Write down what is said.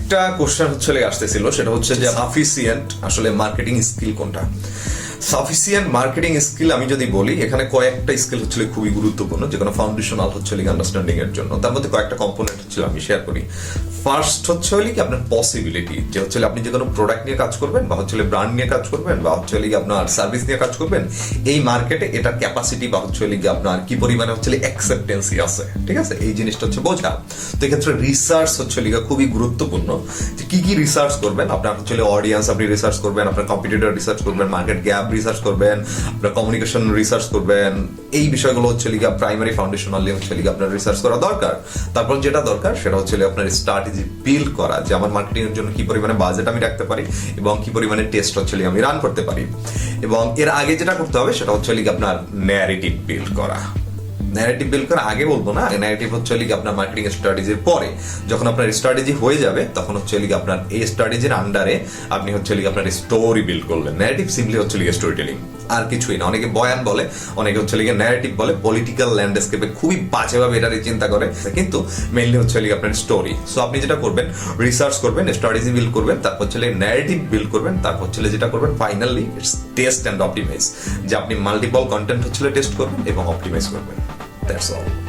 একটা কোশ্চেন হচ্ছে আসতেছিল, সেটা হচ্ছে যে সাফিসিয়েন্ট আসলে মার্কেটিং স্কিল কোনটা। সাফিসিয়েন্ট মার্কেটিং স্কিল আমি যদি বলি, এখানে কয়েকটা স্কিল হচ্ছে খুবই গুরুত্বপূর্ণ, যে কোনো ফাউন্ডেশনাল হচ্ছে আন্ডারস্ট্যান্ডিং এর জন্য। তার মধ্যে কয়েকটা কম্পোনেন্ট হচ্ছে আমি শেয়ার করি। ফার্স্ট হচ্ছে কি আপনার পসিবিলিটি, যে হচ্ছে আপনি যে কোনো প্রোডাক্ট নিয়ে কাজ করবেন, বা হচ্ছে ব্র্যান্ড নিয়ে কাজ করবেন, বা হচ্ছে আপনার সার্ভিস নিয়ে কাজ করবেন, এই মার্কেটে এটার ক্যাপাসিটি বা হচ্ছে আপনার কি পরিমাণে হচ্ছে অ্যাকসেপ্টেন্সি আছে, ঠিক আছে, এই জিনিসটা হচ্ছে বোঝা। তো এক্ষেত্রে রিসার্চ হচ্ছে খুবই গুরুত্বপূর্ণ, যে কি কি রিসার্চ করবেন। আপনার হচ্ছে অডিয়েন্স আপনি রিসার্চ করবেন, আপনার কম্পিটিটর রিসার্চ করবেন, মার্কেট গ্যাপ রিসার্চ করবেন, আপনার কমিউনিকেশন রিসার্চ করবেন। এই বিষয়গুলো হচ্ছে প্রাইমারি ফাউন্ডেশনালি হচ্ছে আপনার রিসার্চ করা দরকার। তারপর যেটা দরকার সেটা হচ্ছে আপনার স্ট্র্যাটেজি বিল্ড করা, যে আমার মার্কেটিং এর জন্য কি পরিমাণে বাজেট আমি রাখতে পারি এবং কি পরিমাণে টেস্ট হচ্ছে আমি রান করতে পারি। এবং এর আগে যেটা করতে হবে সেটা হচ্ছে আপনার ন্যারেটিভ বিল্ড করা। ন্যারেটিভ বিল্ড করা আগে বলবো না, ন্যারেটিভ হচ্ছে আপনার মার্কেটিং স্ট্র্যাটেজির পরে। যখন আপনার স্ট্র্যাটেজি হয়ে যাবে তখন হচ্ছে আপনার এই স্ট্র্যাটেজির আন্ডারে আপনি হচ্ছে আপনার স্টোরি বিল্ড করলেন। ন্যারেটিভ সিম্পলি হচ্ছে স্টোরি টেলিং, আর কিছুই না। অনেকে বয়ান বলে, অনেকে হচ্ছে ন্যারেটিভ বলে, পলিটিক্যাল ল্যান্ডস্কেপে খুবই বাজেভাবে এটা চিন্তা করে, কিন্তু মেইনলি হচ্ছে আপনার স্টোরি। সো আপনি যেটা করবেন, রিসার্চ করবেন, স্ট্র্যাটেজি বিল্ড করবেন, তারপর হচ্ছে ন্যারেটিভ বিল্ড করবেন, তারপর হচ্ছে যেটা করবেন finally it's test and optimize, যে আপনি মাল্টিপল কন্টেন্ট হচ্ছে টেস্ট করবেন এবং অপটিমাইজ করবেন। That's all.